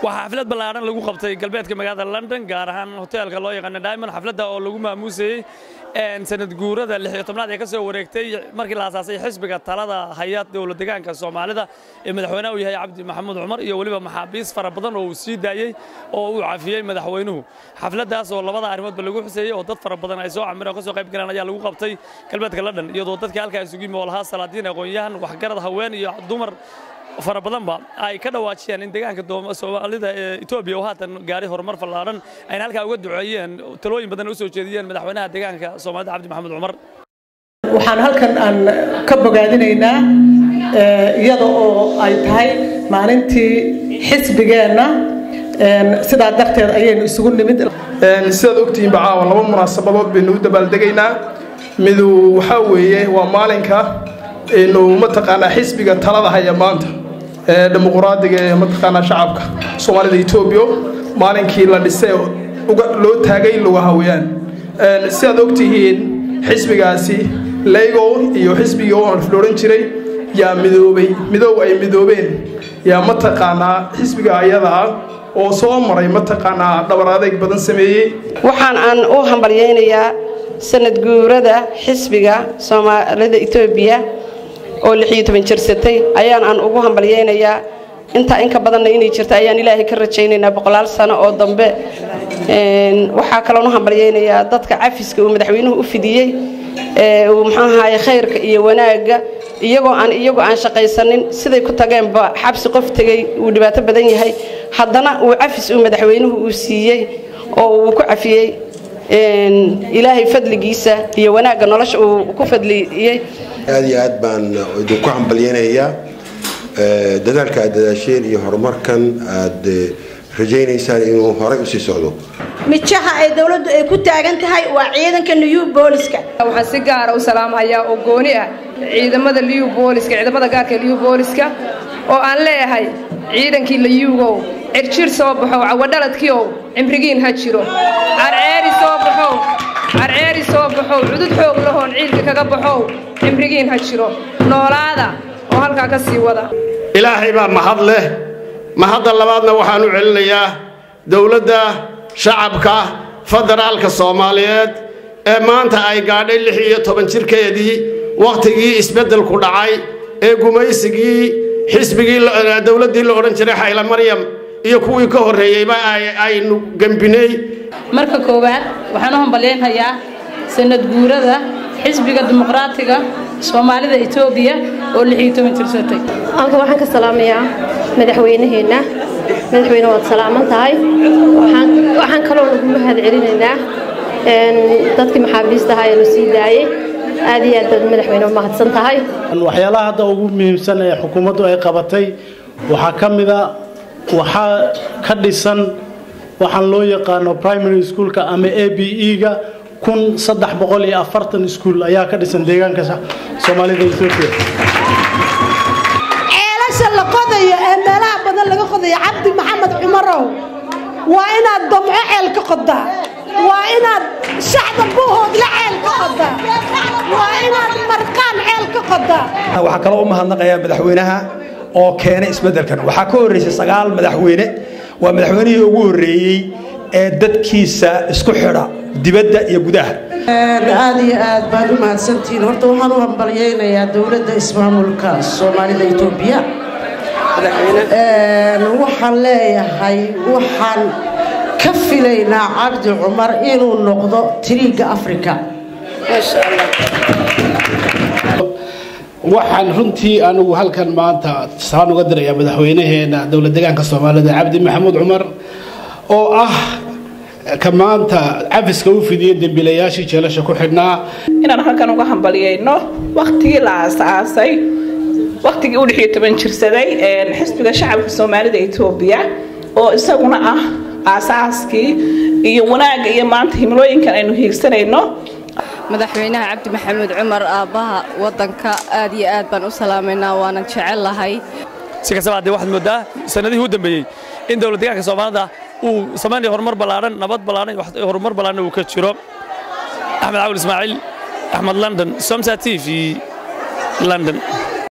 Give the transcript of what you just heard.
وحفلة بلارن لجو قبتي قلبيت كمجال لندن جارهان هوتيل كلا يغني دائما حفلة أو لجو ماموسي إن سنة جورة ده اللي يعتمد على كسر وركتي مركز الأساسي حسب قتالة حياة دولة دجان كالصومالي ده مدحونا ويا عبد محمد عمر يولي محابيس فربضن وسيد داي أو عافية مدحوينه حفلة ده صور لبضع عرمات بلجو حسي وضد فربضن أيسوع عمره كسر قيب كنا نجا لجو قبتي قلبيت لندن يضوطت كالك يسوقي مولها سلاطين قويان وحجرة هوان يعدمر فربضن با أي كذا واتشين إن دجان كدوم سوالي ده إثيوبيا وهاتن جاري هرمر فلارن أين هالك أوجد دعيين تلوين بدن أسوي كذيين مدحونا دجان كصومالي عبد محمد عمر waxaan halkan aan ka bogaadinaynaa iyadoo ay tahay maalintii xisbigeena sidaa darteed ayaynu isugu nimid sidaad ogtiin bacaawa laba munaasabadood baynu u dabaaldegaynaa midu waxa weeye waa maalinka inuu mataqaanaa xisbiga talada haya maanta dimuqraadiga ee mataqaanaa shacabka Soomaalida Itoobiya maalinkii la dhisay loo taagay lugaha weeyaan sidaad ogtiin xisbigaasi Lego iyo xisbiga oo florin jiray yaa midoob ay midoobeen yaa mataqaanaa xisbiga ayada oo soo maray mataqaanaa dhabar adeeg badan sameeyay waxaan aan u hambalyeeynaa sanad guurada xisbiga Soomaalida Itoobiya oo 16 jirsatay ayaan aan ugu hambalyeeynaa inta ka badan inay jirto ayaan Ilaahay ka rajaynaynaa boqolaal sano oo dambe waxa kale oo hambalyeeynaa dadka cafiska uu madaxweynuhu u fidiyay ومحاها خيرك إيه وناجا يجوا عن shaqaysanin siday ku tageen ba xabsi qof tagay uu dhibaato badan yahay haddana uu cafis u madaxweynuhu uu siiyay oo uu ku cafiyay ilaahay fadligiisa iyo wanaaga nolosha uu ku fadliyay aad baan idinku hambalyeynaya dadaalka dadaasheen iyo horumarkan aad rajaynaysan inuu hore u sii socdo mijaha ay dawladdu ay ku taagan tahay waa ciidanka New Booliska waxaan si gaar ah u salaamayaa oo gooni ah ciidamada New Booliska ciidamada gaarka New Booliska oo aan leeyahay ciidankii la yuugo cirjir soo baxo wadhaladkii oo cimrigiin ha jiro arceeri soo baxo cudud xoog lahoon ciilka kaga baxo cimrigiin ha jiro noolaada oo halka ka sii wada ilaahay baa mahad leh mahad labaadna waxaan u celinayaa dawladda shacabka federaalka Soomaaliyeed ee maanta ay gaadhay 16 jirkeedii waqtigii isbedelku dhacay ee gumaysigii xisbigii dawladii la oran jiray Hayla Maryam iyo kuwii ka horeeyay aynu gambinay marka koowaad waxaan u hambalyeeynaa sanad guurada xisbiga dimuqraadiga Soomaalida Itoobiya oo 16 jirsatay halka waxaan ka salaamayaa madaxweynaheena madaxweyne waad salaaman tahay waxaan kaloo ugu mahad celinaynaa dadkii maxaabiista ahaa ee la sii daayay aad iyo aad madaxweyne u mahadsan tahay waxyaalaha hadda ugu muhiimsan ee xukuumaddu ay qabatay waxaa ka mid ah waxa ka dhisan waxaan loo yaqaano primary schoolka ama ABE-ga 1340 school ayaa ka dhisan deegaanka Soomaalida Itoobiya la qodayo ee meelaha badan laga qodayo Cabdi Maxamed Cumarow waa inaad damco ceel ka qodaa waa inaad shacab buuhood la ceel ka qodaa waa inaad marqaan ceel ka qodaa waxa kale oo mahadnaqaya madaxweynaha oo keenay isbedelkan waxa ka horeysay 9 madaxweyne waa madaxweynihii ugu horeeyay ee dadkiisa isku xidha dibadda iyo gudaha aad iyo aad baad u mahadsantiin horta waxaan u hambalyeeynaa dawladda ismaamulka Soomaalida Itoobiya waxaan leeyahay waxaan ka filaynaa Cabdi Cumar inuu noqdo tiriga Afrika masha Allah waxaan runtii anigu halkan maanta saan uga dirayaa madaxweynaheena dawladda deegaanka Soomaalida Cabdi Maxamed Cumar oo ah kamaanta cafiska u fidiyay dambiilayaashii jeelasha ku xidhnaa inaan halkan uga hambalyeeyno waqtigii la aasaasay waqtigii u 16 jirsaday xisbiga shacabka Soomaalida Itoobiya oo isaguna ah aasaaskii iyo wanaaga iyo maanta himilooyinkan aynu hiigsanayno madaxweynaha Cabdi Maxamed Cumar aabaha wadanka aad iyo aad baan u salaameynaa waana jecelahay si kastaba waxaad moodaa sanadihii u dambeeyay in dawladda deegaanka Soomaalida uu sameeyay horumar balaaran nabad balaaran horumar balaaran uu ka jiro Axmed Awil Ismaaciil Axmed London Somsa TV London